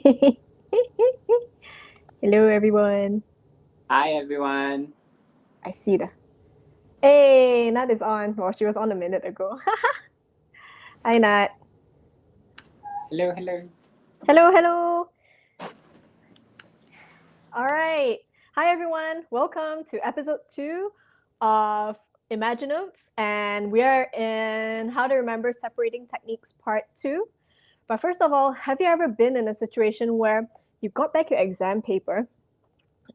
Hello, everyone. Hi everyone. I see the. Hey, Nat is on. Well, she was on a minute ago. Hi, Nat. Hello, hello. Hello, hello. All right. Hi, everyone. Welcome to episode 2 of ImagiNotes. And we are in How to Remember Separating Techniques Part 2. But first of all, have you ever been in a situation where you got back your exam paper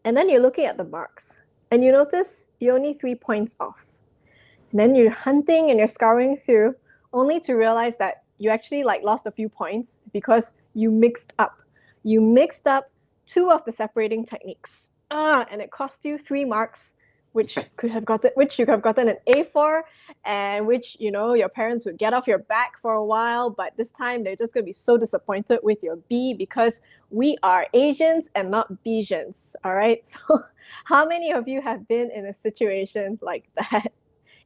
and then you're looking at the marks and you notice you're only 3 points off? And then you're hunting and you're scouring through only to realize that you actually lost a few points because you mixed up. You mixed up two of the separating techniques. And it cost you 3 marks, which you could have gotten an A for, and which your parents would get off your back for a while, but this time they're just gonna be so disappointed with your B because we are Asians and not Besians. All right. So how many of you have been in a situation like that?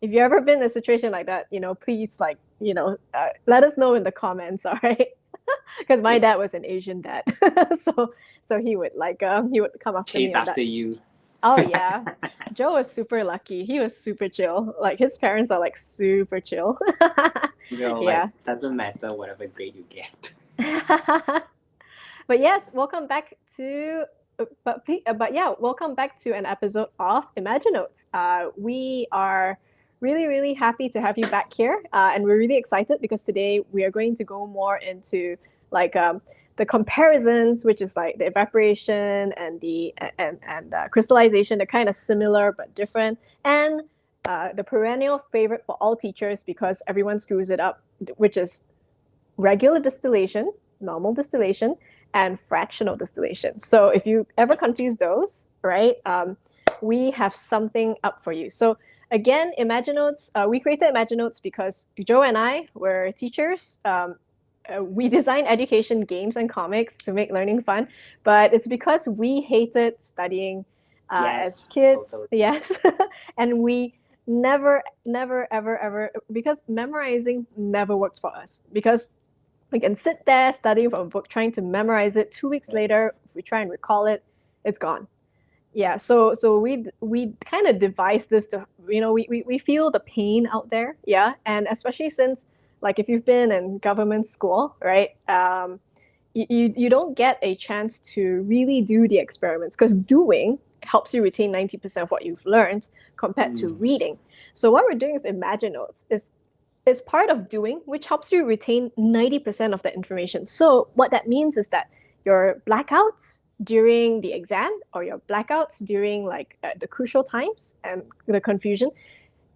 If you ever been in a situation like that, please let us know in the comments, all right? Because my Yeah. dad was an Asian dad, so he would come after me Chase on that. after you. Oh yeah, Joe was super lucky. He was super chill. Like his parents are like super chill. Like Yeah. doesn't matter whatever grade you get. But yes, welcome back to but yeah, welcome back to an episode of ImagiNotes. We are really happy to have you back here, and we're really excited because today we are going to go more into like the comparisons, which is like the evaporation and the crystallization. They're kind of similar but different, and the perennial favorite for all teachers because everyone screws it up, which is regular distillation, normal distillation, and fractional distillation. So if you ever confuse those, right, we have something up for you. So again, ImagiNotes, we created ImagiNotes because Joe and I were teachers. We design education games and comics to make learning fun, but it's because we hated studying as Yes, kids, totally. yes, and we never ever because memorizing never worked for us because we can sit there studying from a book, trying to memorize it. 2 weeks later, if we try and recall it, it's gone. Yeah, so we kind of devised this to we feel the pain out there, yeah, and especially since like if you've been in government school, right? You don't get a chance to really do the experiments because doing helps you retain 90% of what you've learned compared to Mm. reading. So what we're doing with ImagiNotes is part of doing, which helps you retain 90% of the information. So what that means is that your blackouts during the exam or your blackouts during the crucial times and the confusion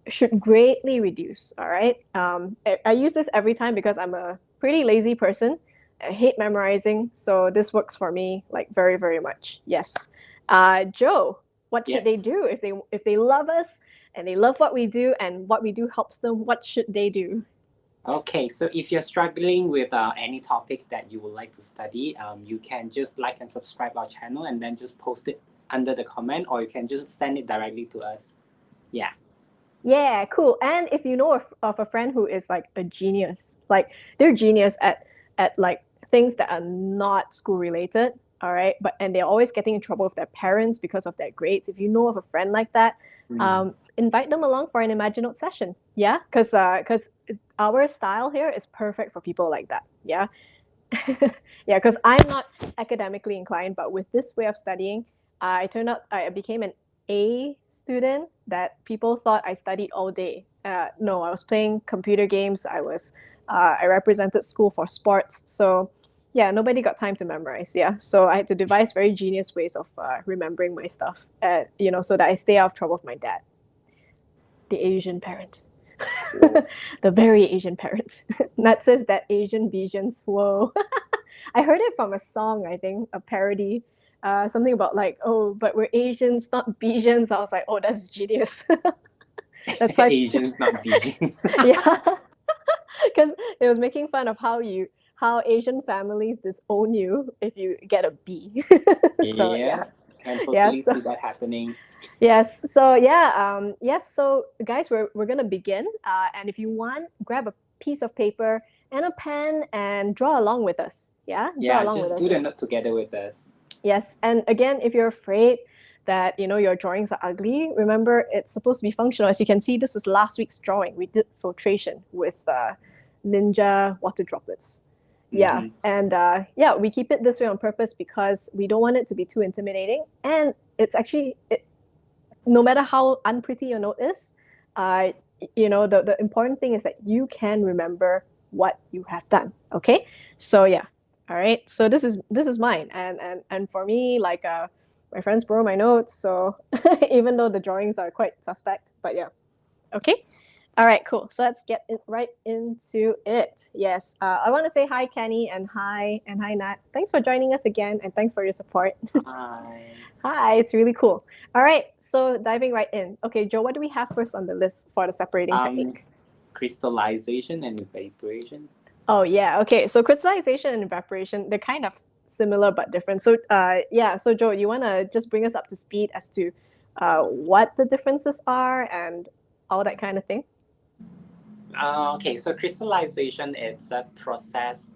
should greatly reduce. All right. I use this every time because I'm a pretty lazy person. I hate memorizing, so this works for me like very much. Yes. Joe, what Yeah. should they do if they love us and they love what we do and what we do helps them? What should they do? Okay, so if you're struggling with any topic that you would like to study, you can just like and subscribe our channel and then just post it under the comment, or you can just send it directly to us. Yeah. Yeah, cool. And if you know of a friend who is like a genius, like they're genius at like things that are not school related, all right, but and they're always getting in trouble with their parents because of their grades. If you know of a friend like that, Mm. invite them along for an ImagiNote session. Yeah, because our style here is perfect for people like that. Yeah, yeah, because I'm not academically inclined, but with this way of studying, I became an A student that people thought I studied all day. No, I was playing computer games. I represented school for sports. So yeah, nobody got time to memorize. Yeah, so I had to devise very genius ways of remembering my stuff. So that I stay out of trouble with my dad, the Asian parent. Cool. The very Asian parent. That says that Asian visions. Whoa. I heard it from a song, I think, a parody. Something about like, oh, but we're Asians, not Besians. I was like, oh, that's genius. That's why, Asians, not Besians. yeah, because it was making fun of how Asian families disown you if you get a B. So yeah, Yeah, can yeah. totally So see that happening. yes. So yeah. Yes. So guys, we're gonna begin. And if you want, grab a piece of paper and a pen and draw along with us. Yeah, draw Yeah, along with just us. do the note together with us. Yes, and again, if you're afraid that your drawings are ugly, remember it's supposed to be functional. As you can see, this is last week's drawing. We did filtration with Ninja water droplets. Yeah, Mhm. and yeah, we keep it this way on purpose because we don't want it to be too intimidating. And it's actually, no matter how unpretty your note is, uh, the important thing is that you can remember what you have done. Okay, so yeah, all right. So this is mine, and for me, like my friends borrow my notes, so even though the drawings are quite suspect, but yeah, okay. All right, cool. So let's get right into it. Yes, I want to say hi, Kenny, and hi, Nat. Thanks for joining us again, and thanks for your support. Hi. Hi, it's really cool. All right, so diving right in. Okay, Joe, what do we have first on the list for the separating Um, technique? crystallization and evaporation. Oh yeah, okay. So crystallization and evaporation, they're kind of similar but different. So yeah, so Joe, you wanna just bring us up to speed as to what the differences are and all that kind of thing? Okay, so crystallization is a process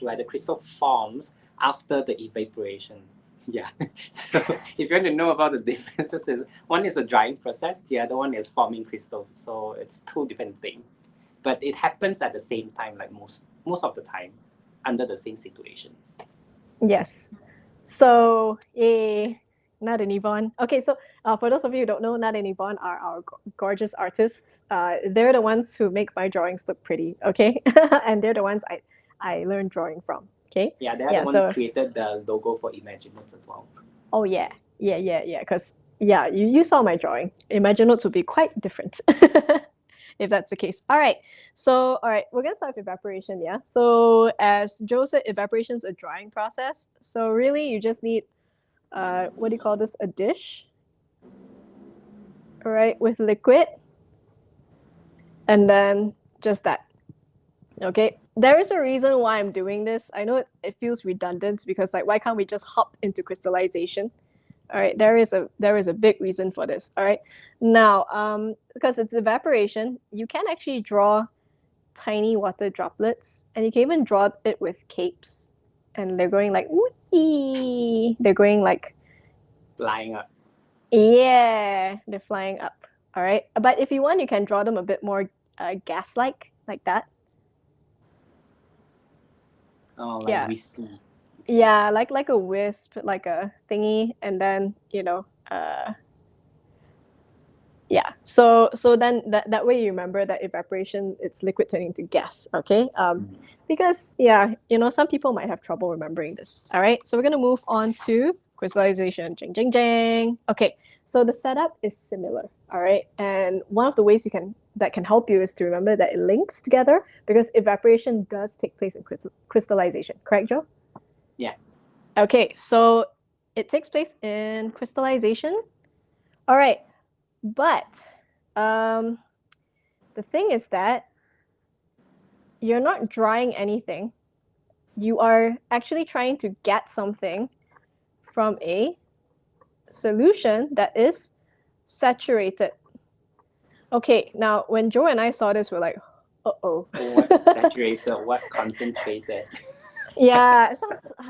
where the crystal forms after the evaporation. Yeah. So if you want to know about the differences, one is a drying process, the other one is forming crystals. So it's two different things, but it happens at the same time, like most of the time, under the same situation. Yes. So, Nad and Yvonne. Okay, so for those of you who don't know, Nad and Yvonne are our gorgeous artists. They're the ones who make my drawings look pretty, okay? And they're the ones I learned drawing from, okay? Yeah, they are the Yeah, one who so, created the logo for ImagiNotes as well. oh yeah, yeah, because, yeah, you saw my drawing. ImagiNotes would be quite different if that's the case. All right, we're gonna start with evaporation, yeah? So, as Joe said, evaporation is a drying process. So, really, you just need what do you call this? A dish, all right, with liquid, and then just that. Okay. There is a reason why I'm doing this. I know it feels redundant because like why can't we just hop into crystallization? All right, there is a big reason for this. All right. Now, because it's evaporation, you can actually draw tiny water droplets, and you can even draw it with capes, and they're going like wee. They're going like Flying up. yeah, they're flying up. All right. But if you want, you can draw them a bit more gas like that. Oh, like Yeah. wispy. Okay. Yeah, like a wisp, like a thingy, and then, yeah. So then that way you remember that evaporation, it's liquid turning to gas, okay? Because yeah, some people might have trouble remembering this. All right. So we're gonna move on to crystallization. Jing jing jing. Okay. So the setup is similar. All right. And one of the ways that can help you is to remember that it links together because evaporation does take place in crystallization. Correct, Joe? Yeah. Okay. So it takes place in crystallization. All right. But um, the thing is that you're not drying anything. You are actually trying to get something from a solution that is saturated. Okay, now when Joe and I saw this, we're like, uh oh. What saturated, what concentrated. Yeah, so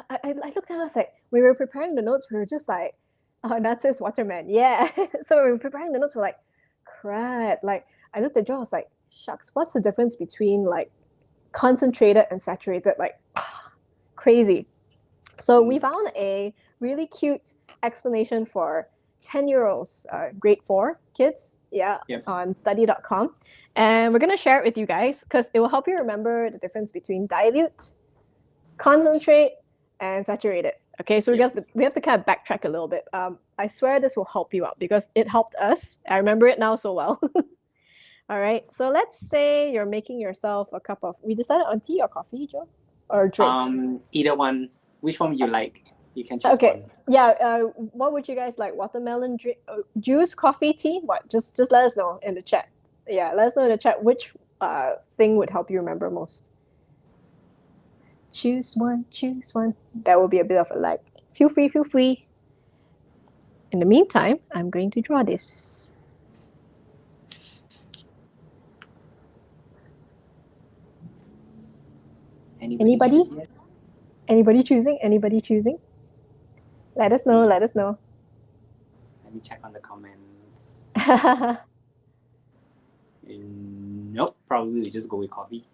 I looked at us like, we were preparing the notes, we were just like, oh, that says Waterman. Yeah. So we were preparing the notes, we're like, crap. Like, I looked at Joe, I was like, shucks, what's the difference between like concentrated and saturated? Like, crazy. So we found a really cute explanation for 10-year-olds, grade 4 kids, yeah, Yep. on study.com. And we're going to share it with you guys because it will help you remember the difference between dilute, concentrate, and saturated. Okay, so we have to kind of backtrack a little bit. I swear this will help you out because it helped us. I remember it now so well. All right, so let's say you're making yourself a cup of, we decided on tea or coffee, Joe? Or drink? Either one. Which one you like? You can choose Okay. one. Yeah. What would you guys like? Watermelon drink, juice, coffee, tea? What? Just let us know in the chat. Yeah, let us know in the chat which thing would help you remember most. Choose one. Choose one. That will be a bit of a like. Feel free. Feel free. In the meantime, I'm going to draw this. Anybody Anybody? choose yet? Anybody choosing? Anybody choosing? Let us know. Let us know. Let me check on the comments. Nope, probably we just go with coffee.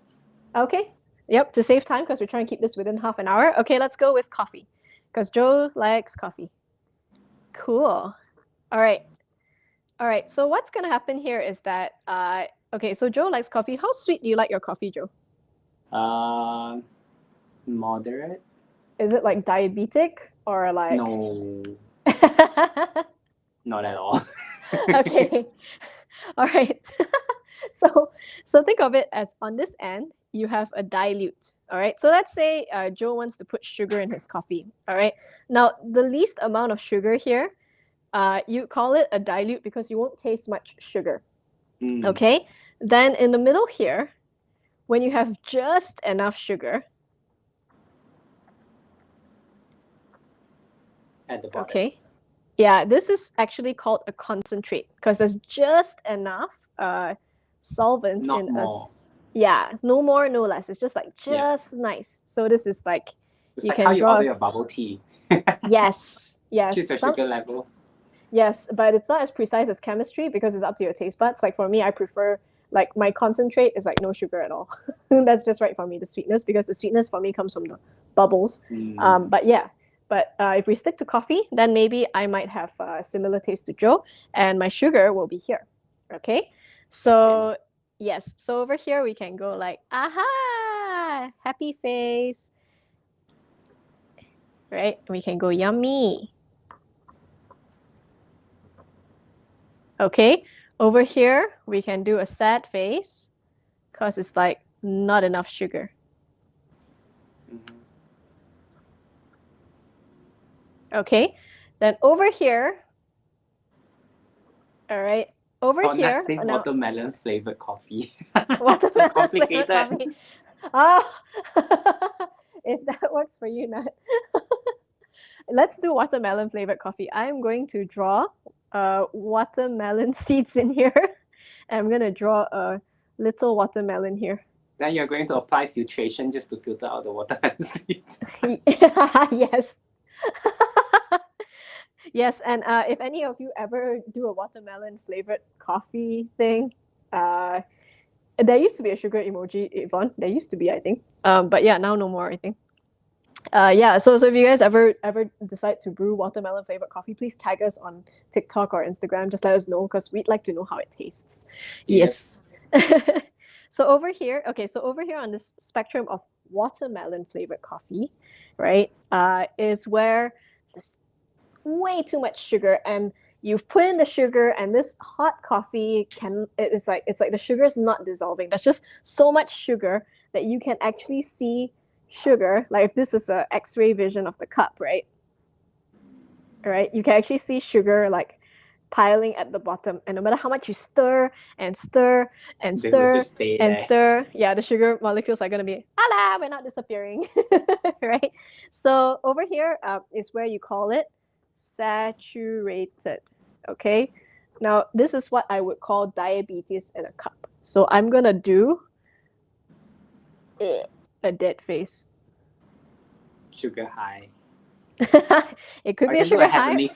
Okay. Yep, to save time because we're trying to keep this within half an hour. Okay, let's go with coffee because Joe likes coffee. Cool. All right. All right. So what's going to happen here is that, okay, so Joe likes coffee. How sweet do you like your coffee, Joe? Moderate? Is it like diabetic or like... No, not at all. Okay. All right. So think of it as on this end, you have a dilute. All right. So let's say Joe wants to put sugar in his coffee. All right. Now, the least amount of sugar here, you call it a dilute because you won't taste much sugar. Okay. Then in the middle here, when you have just enough sugar. At the bottom. Okay. Yeah, this is actually called a concentrate because there's just enough solvent Not in more. us. Yeah, no more, no less. It's just like just nice. So this is like It's you like can how you draw. order your bubble tea. Yes, yes. Choose your sugar level. Yes, but it's not as precise as chemistry because it's up to your taste buds. Like for me, I prefer like my concentrate is like no sugar at all. That's just right for me, the sweetness, because the sweetness for me comes from the bubbles. But yeah, but if we stick to coffee, then maybe I might have a similar taste to Joe, and my sugar will be here. Okay, so yes, so over here we can go like, aha, happy face, right? We can go yummy. Okay, over here we can do a sad face because it's like not enough sugar. Okay, then over here, all right, over here. That says watermelon flavored coffee. So Watermelon flavored complicated. coffee. Ah, if that works for you, Nat. Let's do watermelon flavored coffee. I'm going to draw watermelon seeds in here. And I'm going to draw a little watermelon here. Then you're going to apply filtration just to filter out the watermelon seeds. Yes. Yes, and if any of you ever do a watermelon flavored coffee thing, there used to be a sugar emoji, Yvonne. There used to be, I think. But yeah, now no more, I think. Yeah, so if you guys ever decide to brew watermelon flavored coffee, please tag us on TikTok or Instagram. Just let us know because we'd like to know how it tastes. Yes. So over here, okay, so over here on this spectrum of watermelon flavored coffee, right, is where there's way too much sugar and you've put in the sugar and this hot coffee it's like the sugar is not dissolving. There's just so much sugar that you can actually see sugar, like if this is a X-ray vision of the cup, right? Right, you can actually see sugar like piling at the bottom, and no matter how much you stir and stir and They will stir just stay and there. stir, yeah, the sugar molecules are gonna be, ala, we're not disappearing. Right? So over here is where you call it saturated. Okay, now this is what I would call diabetes in a cup. So I'm gonna do a dead face. Sugar high. It could I be a can do a sugar high.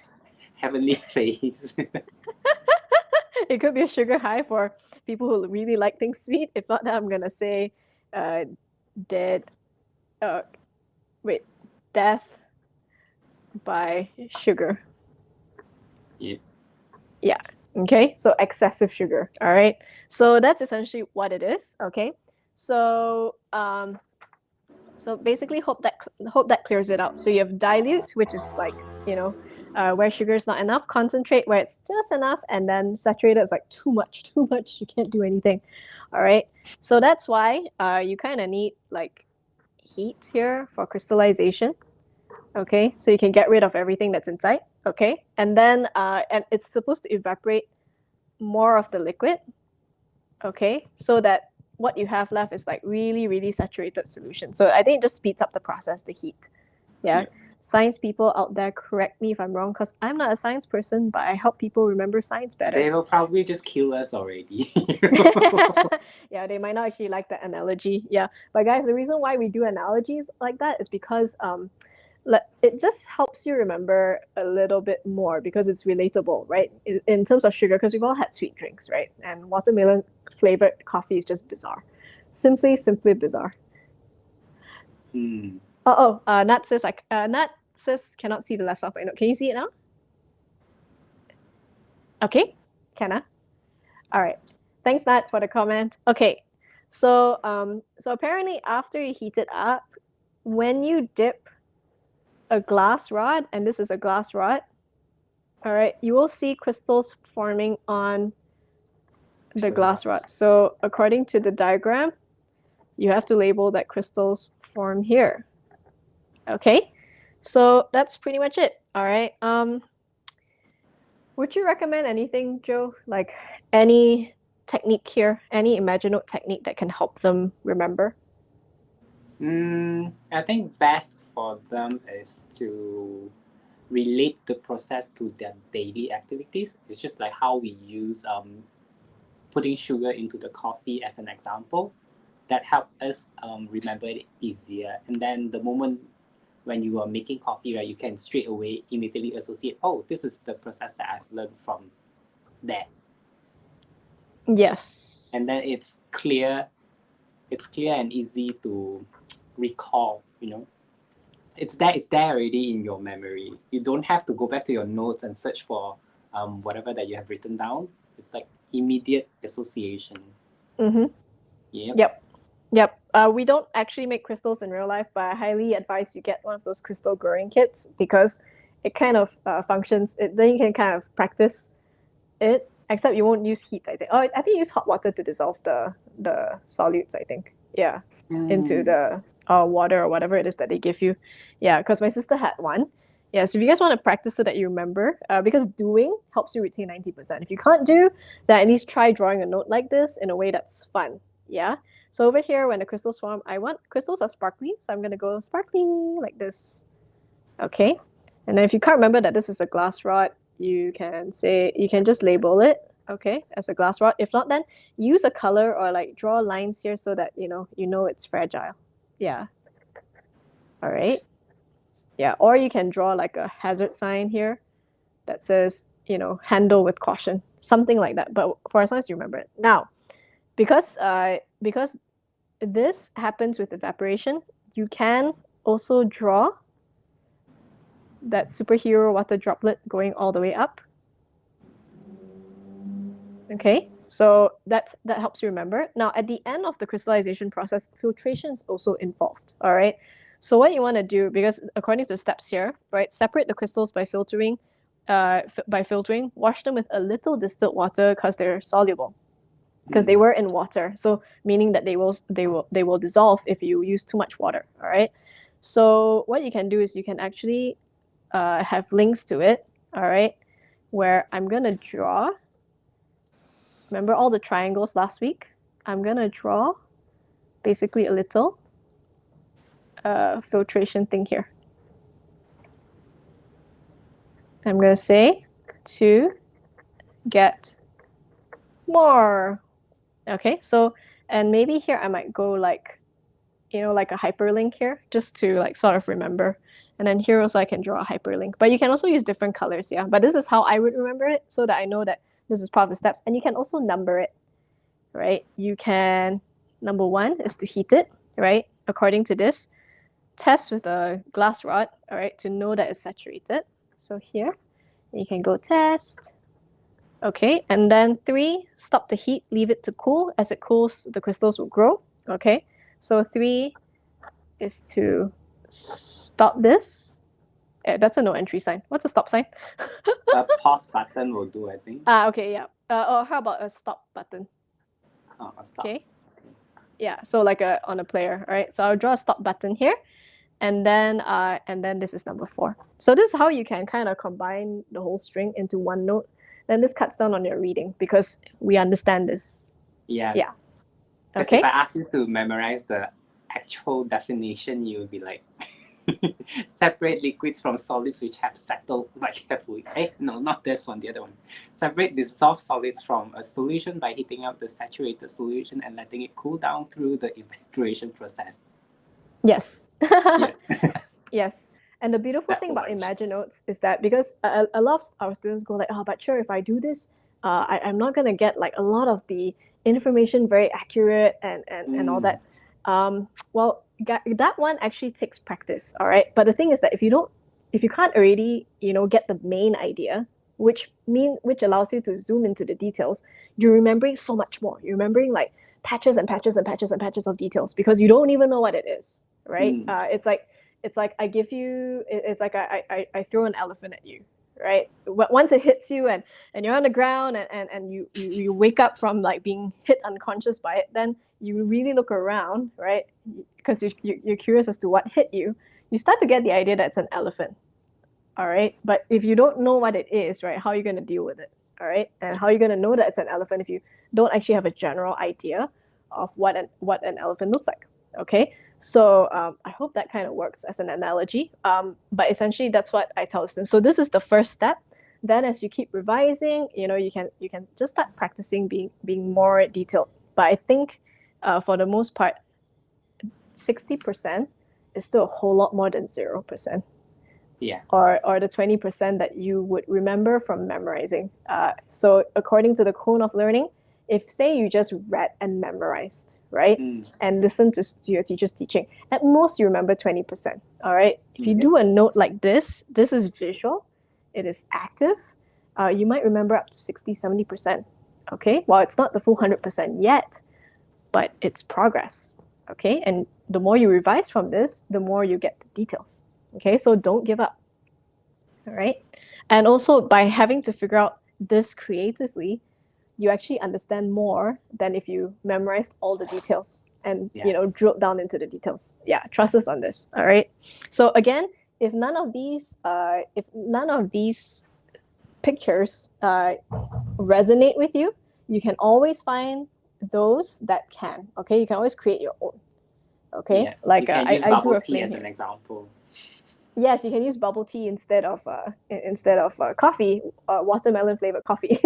heavenly face. It could be a sugar high for people who really like things sweet. If not, I'm gonna say dead. Wait, death by sugar. Yeah. Yeah. Okay. So excessive sugar. All right. So that's essentially what it is. Okay. So so basically, hope that clears it out. So you have dilute, which is like where sugar is not enough, concentrate where it's just enough, and then saturated is like too much, you can't do anything. All right, so that's why you kind of need like heat here for crystallization. Okay, so you can get rid of everything that's inside. Okay, and then and it's supposed to evaporate more of the liquid. Okay, so that what you have left is like really, really saturated solution. So I think it just speeds up the process, the heat. Yeah. Science people out there, correct me if I'm wrong, because I'm not a science person, but I help people remember science better. They will probably just kill us already. Yeah, they might not actually like that analogy. Yeah, but guys, the reason why we do analogies like that is because it just helps you remember a little bit more because it's relatable, right? In terms of sugar, because we've all had sweet drinks, right? And watermelon flavored coffee is just bizarre. Simply bizarre. Hmm. Nat says Nat says cannot see the left side of my note. Can you see it now? Okay, can I? All right. Thanks, Nat, for the comment. Okay, so apparently after you heat it up, when you dip a glass rod, and this is a glass rod, all right, you will see crystals forming on the glass rod. So according to the diagram, you have to label that crystals form here. Okay, so that's pretty much it. All right. Would you recommend anything, Joe? Like any technique here, any ImagiNote technique that can help them remember? I think best for them is to relate the process to their daily activities. It's just like how we use putting sugar into the coffee as an example. That help us remember it easier. And then the moment when you are making coffee, right, you can straight away immediately associate, oh, this is the process that I've learned from there. Yes. And then it's clear and easy to recall, it's there already in your memory. You don't have to go back to your notes and search for whatever that you have written down. It's like immediate association. Mm-hmm. Yep. Yep. We don't actually make crystals in real life, but I highly advise you get one of those crystal growing kits because it kind of functions. Then you can kind of practice it, except you won't use heat, I think. Oh, I think you use hot water to dissolve the solutes, I think. Yeah. Into the water or whatever it is that they give you. Yeah, because my sister had one. Yeah, so if you guys want to practice so that you remember, because doing helps you retain 90%. If you can't do, then at least try drawing a note like this in a way that's fun. Yeah. So over here, when the crystals form, I want crystals are sparkly, so I'm gonna go sparkly like this. Okay. And then if you can't remember that this is a glass rod, you can just label it, okay, as a glass rod. If not, then use a color or like draw lines here so that you know it's fragile. Yeah. All right. Yeah. Or you can draw like a hazard sign here that says, handle with caution, something like that. But for as long as you remember it. Now, because this happens with evaporation, you can also draw that superhero water droplet going all the way up. Okay, so that helps you remember. Now, at the end of the crystallization process, filtration is also involved. All right. So what you want to do, because according to the steps here, right, separate the crystals by filtering, wash them with a little distilled water because they're soluble, because they were in water. So meaning that they will dissolve if you use too much water. All right. So what you can do is you can actually have links to it. All right, where I'm gonna draw. Remember all the triangles last week? I'm gonna draw basically a little filtration thing here. I'm gonna say to get more. Okay, so and maybe here I might go like, like a hyperlink here, just to like sort of remember. And then here also I can draw a hyperlink. But you can also use different colors, yeah. But this is how I would remember it so that I know that this is part of the steps. And you can also number it, right? You can, number 1 is to heat it, right? According to this, test with a glass rod, all right, to know that it's saturated. So here, you can go test. Okay, and then 3, stop the heat, leave it to cool. As it cools, the crystals will grow. Okay, so 3 is to stop this. That's a no entry sign. What's a stop sign? A pause button will do, I think. Okay, yeah. Or how about a stop button? Oh, a stop. Okay. Yeah, so like on a player, right? So I'll draw a stop button here, and then this is number 4. So this is how you can kind of combine the whole string into one note. Then this cuts down on your reading because we understand this. Yeah. Yeah. Because Okay. if I ask you to memorize the actual definition, you'll be like Separate liquids from solids which have settled by carefully. No, not this one, the other one. Separate dissolved solids from a solution by heating up the saturated solution and letting it cool down through the evaporation process. Yes. Yeah. Yes. And the beautiful That thing about much. ImagiNotes is that because a lot of our students go like, oh, but sure, if I do this, I'm not gonna get like a lot of the information very accurate and all that. Well, that one actually takes practice, all right. But the thing is that if you can't already, get the main idea, which allows you to zoom into the details, you're remembering so much more. You're remembering like patches and patches and patches and patches of details because you don't even know what it is, right? It's like I give you. It's like I throw an elephant at you, right? Once it hits you and you're on the ground and you wake up from like being hit unconscious by it, then you really look around, right? Because you're curious as to what hit you. You start to get the idea that it's an elephant, all right? But if you don't know what it is, right, how are you going to deal with it, all right? And how are you going to know that it's an elephant if you don't actually have a general idea of what an elephant looks like, okay? So I hope that kind of works as an analogy. But essentially, that's what I tell students. So this is the first step. Then, as you keep revising, you can just start practicing being more detailed. But I think for the most part, 60% is still a whole lot more than 0%. Yeah. Or the 20% that you would remember from memorizing. So according to the cone of learning, if say you just read and memorized, right? And listen to your teacher's teaching, at most you remember 20%. All right. If you do a note like this is visual, it is active, you might remember up to 60-70%. Okay. Well, it's not the full 100% yet, but it's progress. Okay. And the more you revise from this, the more you get the details. Okay. So don't give up. All right. And also by having to figure out this creatively, you actually understand more than if you memorized all the details and drilled down into the details. Yeah, trust us on this. All right. So again, if none of these pictures resonate with you, you can always find those that can. Okay, you can always create your own. Okay, yeah. like you can use I drew bubble a tea flame as here. an example. Yes, you can use bubble tea instead of coffee, watermelon flavored coffee.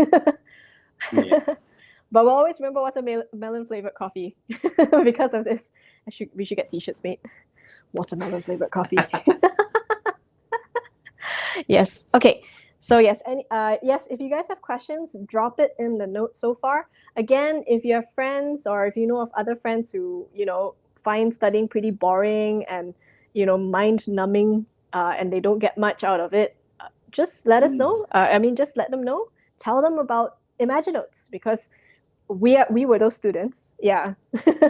Yeah. But we'll always remember watermelon flavored coffee because of this. We should get t-shirts made. Watermelon flavored coffee. Yes. Okay. So yes, yes, if you guys have questions, drop it in the notes so far. Again, if you have friends or if you know of other friends who, find studying pretty boring and, mind numbing, and they don't get much out of it, just let us know. Just let them know. Tell them about ImagiNotes because we were those students. Yeah.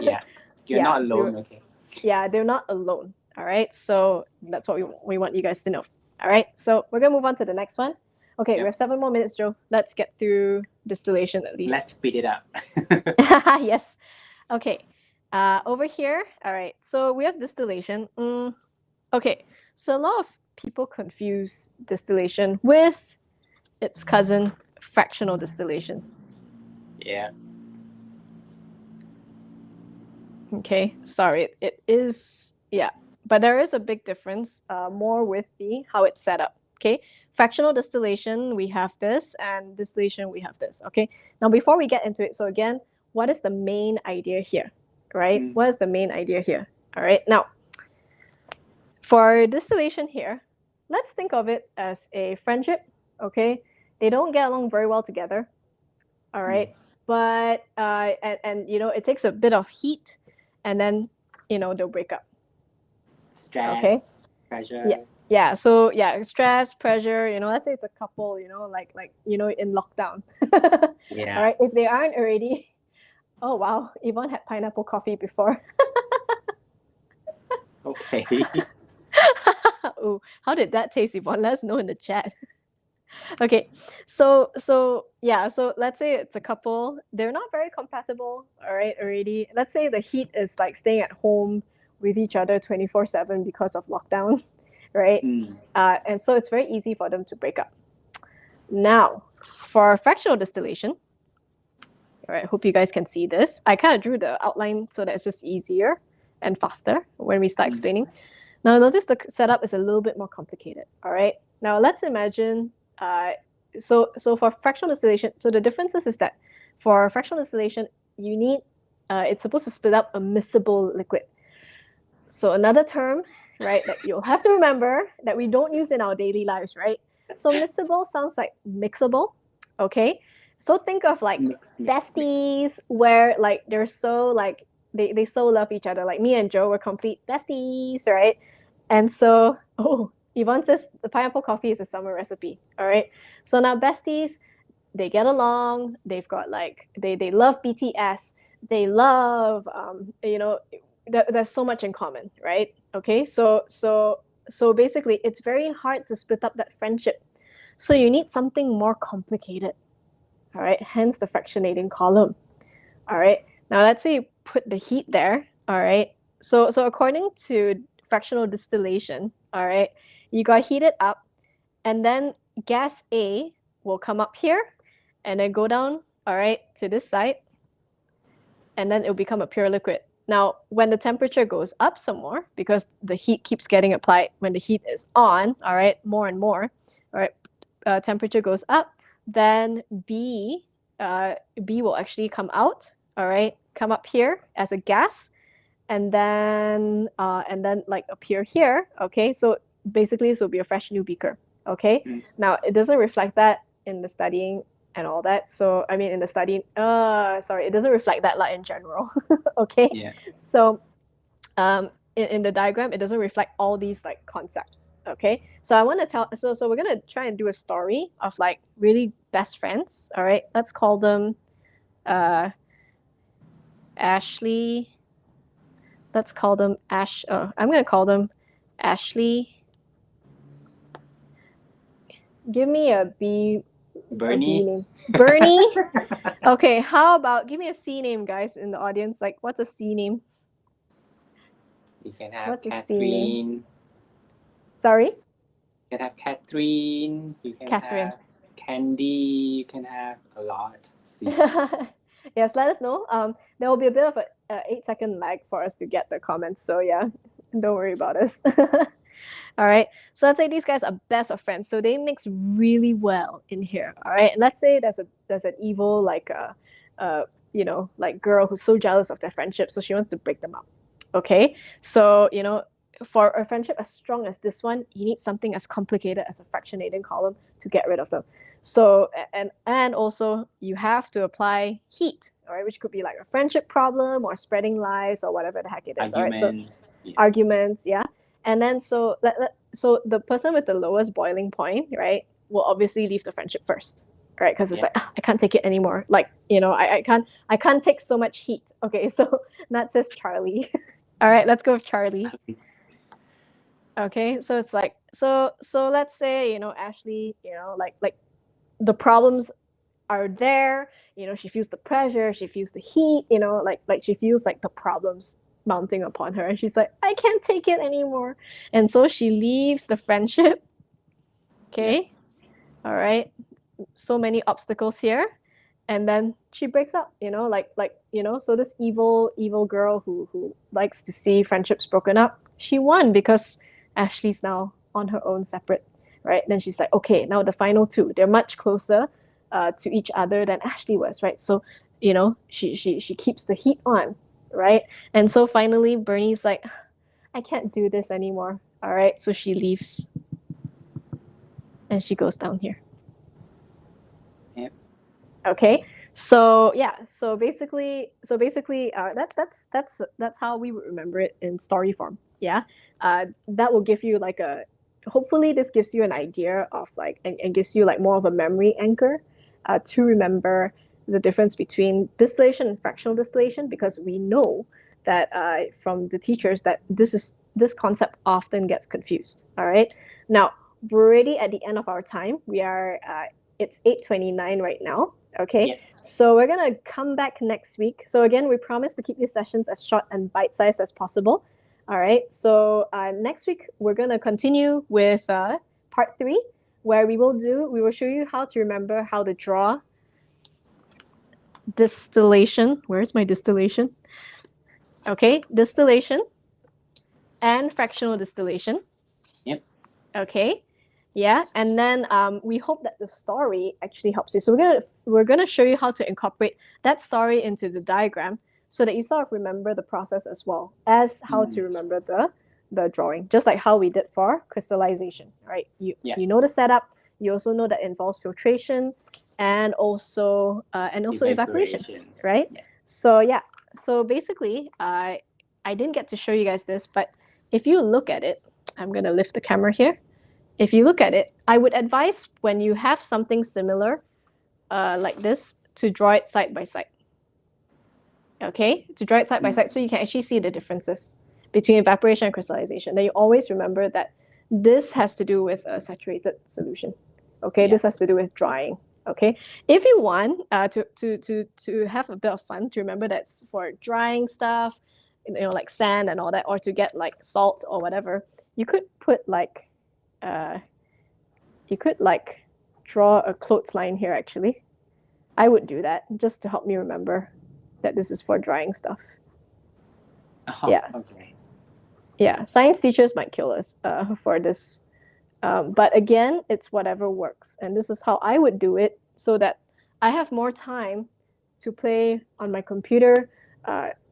Yeah. You're not alone, okay? Yeah, they're not alone. All right. So that's what we want you guys to know. All right. So we're gonna move on to the next one. Okay, we have 7 more minutes, Joe. Let's get through distillation at least. Let's speed it up. Yes. Okay. Over here. All right. So we have distillation. Okay. So a lot of people confuse distillation with its cousin, fractional distillation. Yeah. Okay, sorry, it is, yeah, but there is a big difference, more with how it's set up. Okay, fractional distillation, we have this, and distillation, we have this. Okay, now before we get into it, so again, what is the main idea here, right? What is the main idea here? All right, now, for distillation here, let's think of it as a friendship. Okay, they don't get along very well together. All right, but and it takes a bit of heat, and then they'll break up. Stress, pressure. Yeah. So yeah, stress, pressure. Let's say it's a couple. Like in lockdown. Yeah. All right. If they aren't already, oh wow, Yvonne had pineapple coffee before. Okay. Oh, how did that taste, Yvonne? Let us know in the chat. Okay, so yeah, so let's say it's a couple. They're not very compatible, all right, already. Let's say the heat is like staying at home with each other 24/7 because of lockdown, right? And so it's very easy for them to break up. Now, for fractional distillation, all right, hope you guys can see this. I kind of drew the outline so that it's just easier and faster when we start explaining. Now notice the setup is a little bit more complicated, all right? Now let's imagine, so for fractional distillation, so the differences is that for fractional distillation, you need, it's supposed to spit up a miscible liquid. So another term, right, that you'll have to remember that we don't use in our daily lives, right? So miscible sounds like mixable, okay? So think of like Mix. besties where like they're so like they so love each other. Like me and Joe were complete besties, right? And so, oh, Yvonne says the pineapple coffee is a summer recipe. All right. So now besties, they get along. They've got like they love BTS. They love there's so much in common, right? Okay. So basically, it's very hard to split up that friendship. So you need something more complicated. All right. Hence the fractionating column. All right. Now let's say you put the heat there. All right. So according to fractional distillation, all right, you got heated up, and then gas A will come up here, and then go down, all right, to this side, and then it'll become a pure liquid. Now, when the temperature goes up some more, because the heat keeps getting applied when the heat is on, all right, more and more, all right, temperature goes up, then B will actually come out, all right, come up here as a gas, and then like appear here. Okay, so basically this will be a fresh new beaker. Okay, now it doesn't reflect that in the studying and all that. So I mean in the studying, sorry, it doesn't reflect that like in general. Okay, Yeah. so in the diagram it doesn't reflect all these like concepts. Okay, so I want to tell, so we're gonna try and do a story of like really best friends. All right, let's call them Ashley. Let's call them Ash. Oh, I'm gonna call them Ashley. Give me a B. A B Bernie. name. Bernie. Okay, how about give me a C name, guys, in the audience? Like, what's a C name? You can have What's a C name? Catherine. Sorry, You can have Catherine. You can Catherine. have Candy. You can have a lot. See. Yes, let us know. There will be a bit of a 8-second lag for us to get the comments. So yeah, don't worry about us. All right. So let's say these guys are best of friends. So they mix really well in here. All right. And let's say there's an evil like like girl who's so jealous of their friendship, so she wants to break them up. Okay. So for a friendship as strong as this one, you need something as complicated as a fractionating column to get rid of them. So and also you have to apply heat, all right, which could be like a friendship problem or spreading lies or whatever the heck it is. All right. So arguments, yeah. And then so the person with the lowest boiling point, right, will obviously leave the friendship first, right? Because it's like I can't take it anymore. Like I can't take so much heat. Okay, so that says Charlie. All right, let's go with Charlie. Okay, so it's like so let's say Ashley, like the problems are there. She feels the pressure, she feels the heat. Like she feels like the problems mounting upon her, and she's like, I can't take it anymore, and so she leaves the friendship. Okay, all right. So many obstacles here, and then she breaks up. So this evil girl who likes to see friendships broken up, she won because Ashley's now on her own, separate, right? Then she's like, okay, now the final two, they're much closer to each other than Ashley was, right? So she keeps the heat on, right? And so finally Bernie's like, I can't do this anymore. All right, so she leaves and she goes down here. Yep. Okay, so yeah, so basically that's how we would remember it in story form. Yeah, that will give you like a, hopefully this gives you an idea of like and gives you like more of a memory anchor to remember the difference between distillation and fractional distillation, because we know that from the teachers that this concept often gets confused. All right, now we're already at the end of our time. We are it's 8:29 right now. Okay, Yeah. so we're gonna come back next week. So again, we promise to keep these sessions as short and bite-sized as possible. All right, so next week we're gonna continue with part 3, where we will show you how to remember how to draw distillation. Where's my distillation? Okay, distillation. and fractional distillation. Yep. Okay. Yeah, and then we hope that the story actually helps you. So we're gonna show you how to incorporate that story into the diagram so that you sort of remember the process as well as how to remember the drawing, just like how we did for crystallization. Right? Yeah. You know the setup. You also know that it involves filtration and also evaporation. Evaporation. Right? Yeah. So yeah. So basically, I didn't get to show you guys this, but if you look at it, I'm gonna lift the camera here. If you look at it, I would advise when you have something similar like this to draw it side by side. Okay, to draw it side by side so you can actually see the differences between evaporation and crystallization. Then you always remember that this has to do with a saturated solution. Okay, this has to do with drying. Okay, if you want to have a bit of fun, to remember that's for drying stuff, like sand and all that, or to get like salt or whatever, you could put like you could like draw a clothesline here actually. I would do that just to help me remember that this is for drying stuff. Oh, Yeah. okay. Yeah. Science teachers might kill us for this. But again, it's whatever works. And this is how I would do it so that I have more time to play on my computer,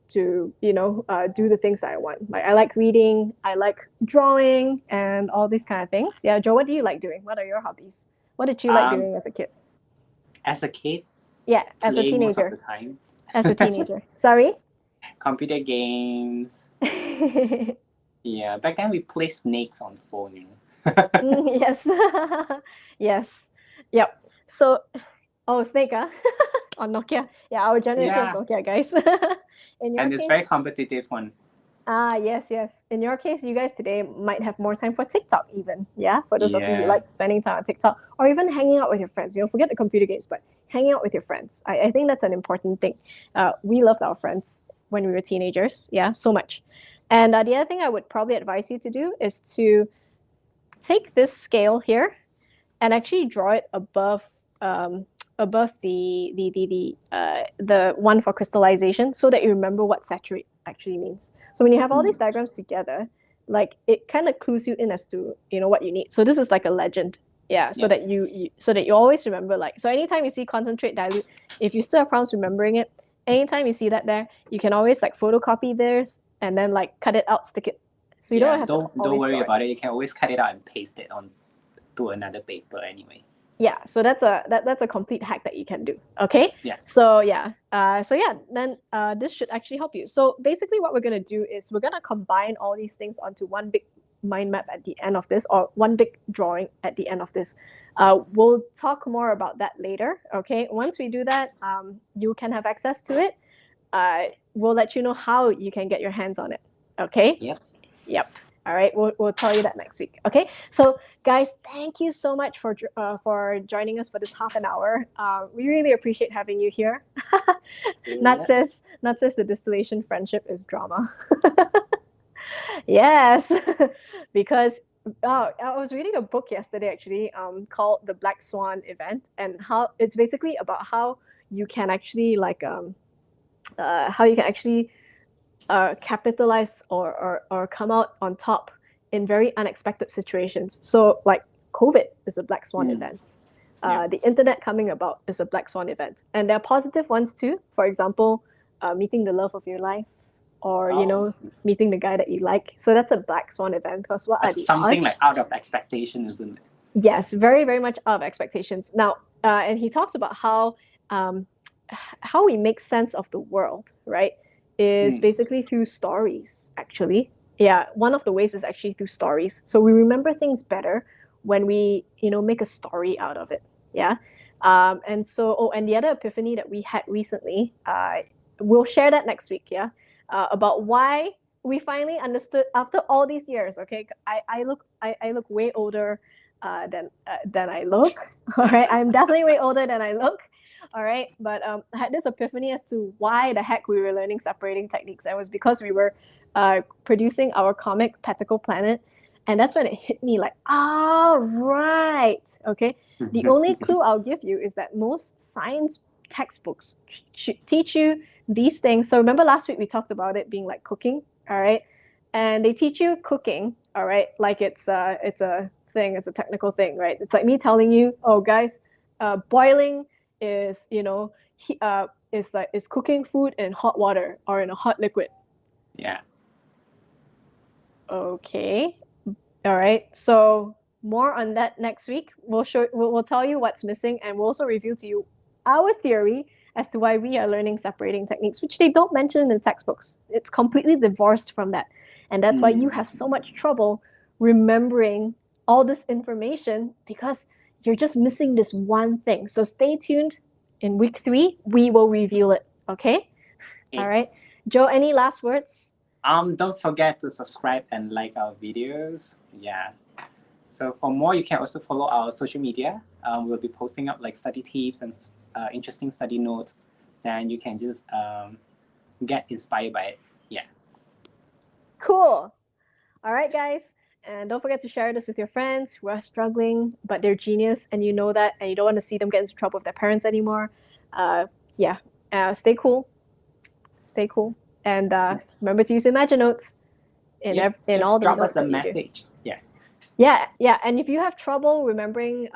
to do the things that I want. Like I like reading, I like drawing, and all these kind of things. Yeah, Joe, what do you like doing? What are your hobbies? What did you like doing as a kid? As a kid, Yeah, as a play most of teenager. the time. As a teenager. Sorry? Computer games. Yeah, back then we play snakes on phone. Yes. Yes. Yep. So, oh, Snake, huh? On Nokia. Yeah, our generation is Yeah, Nokia, guys. In your and it's very case, competitive one. yes, yes. In your case, you guys today might have more time for TikTok, even. Yeah, for those of you who Yeah. like spending time on TikTok or even hanging out with your friends. Forget the computer games, but hanging out with your friends. I think that's an important thing. We loved our friends when we were teenagers. Yeah, so much. And the other thing I would probably advise you to do is to take this scale here and actually draw it above above the one for crystallization so that you remember what saturate actually means. So when you have all these diagrams together, like it kind of clues you in as to what you need. So this is like a legend. Yeah, so that you always remember, like, so anytime you see concentrate dilute, if you still have problems remembering it, anytime you see that there, you can always like photocopy theirs and then like cut it out, stick it. So you don't have to don't always worry draw it. about it. You can always cut it out and paste it on to another paper anyway. Yeah, so that's a complete hack that you can do. Okay. Yeah. So yeah, then this should actually help you. So basically, what we're gonna do is we're gonna combine all these things onto one big mind map at the end of this, or one big drawing at the end of this. We'll talk more about that later. Okay. Once we do that, you can have access to it. We'll let you know how you can get your hands on it. Okay. Yep. Yep. All right, we'll tell you that next week. Okay, so guys, thank you so much for joining us for this half an hour. We really appreciate having you here. Nat says the distillation friendship is drama. Yes, because I was reading a book yesterday actually, called The Black Swan Event, and how it's basically about how you can actually capitalize or come out on top in very unexpected situations. So, like COVID is a black swan event. The internet coming about is a black swan event, and there are positive ones too. For example, meeting the love of your life, or meeting the guy that you like. So that's a black swan event. Because what are the something odds? like out of expectation, isn't it? Yes, very very much out of expectations. Now, and he talks about how we make sense of the world, right? Is basically through stories, actually. Yeah, one of the ways is actually through stories. So we remember things better when we, make a story out of it. Yeah. And so, and the other epiphany that we had recently, we'll share that next week. Yeah. About why we finally understood after all these years. Okay. I look way older than I look. All right. I'm definitely way older than I look. All right, but I had this epiphany as to why the heck we were learning separating techniques. And it was because we were producing our comic Peticle Planet, and that's when it hit me like, right, okay. The only clue I'll give you is that most science textbooks teach you these things. So remember last week we talked about it being like cooking, all right? and they teach you cooking, all right? Like it's a thing, it's a technical thing, right? It's like me telling you, oh guys, boiling is is cooking food in hot water or in a hot liquid. Yeah. Okay, all right. So more on that next week. We'll tell you what's missing, and we'll also reveal to you our theory as to why we are learning separating techniques, which they don't mention in the textbooks. It's completely divorced from that. And that's why you have so much trouble remembering all this information because you're just missing this one thing. So stay tuned. In week 3, we will reveal it. Okay? All right. Joe, any last words? Don't forget to subscribe and like our videos. Yeah. So for more, you can also follow our social media. We'll be posting up like study tips and interesting study notes. Then you can just get inspired by it. Yeah. Cool. All right, guys. And don't forget to share this with your friends who are struggling, but they're genius, and you know that, and you don't want to see them get into trouble with their parents anymore. Yeah. Stay cool. Stay cool. And remember to use ImagiNotes in Just all the drop us notes a that you do. message. Yeah. Yeah. And if you have trouble remembering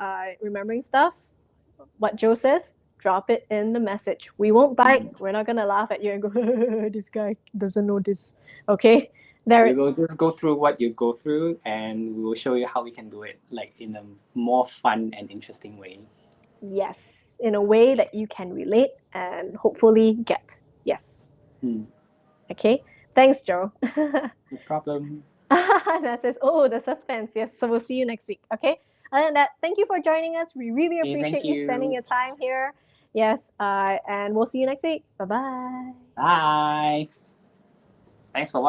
stuff, what Joe says, drop it in the message. We won't bite. We're not gonna laugh at you and go, this guy doesn't know this. Okay? We will just go through what you go through, and we will show you how we can do it like in a more fun and interesting way. Yes, in a way that you can relate and hopefully get. Yes. Okay. Thanks, Joe. No problem. That says, oh, the suspense. Yes. So we'll see you next week. Okay. Other than that, thank you for joining us. We really appreciate you spending your time here. Yes. And we'll see you next week. Bye-bye. Bye. Thanks for watching.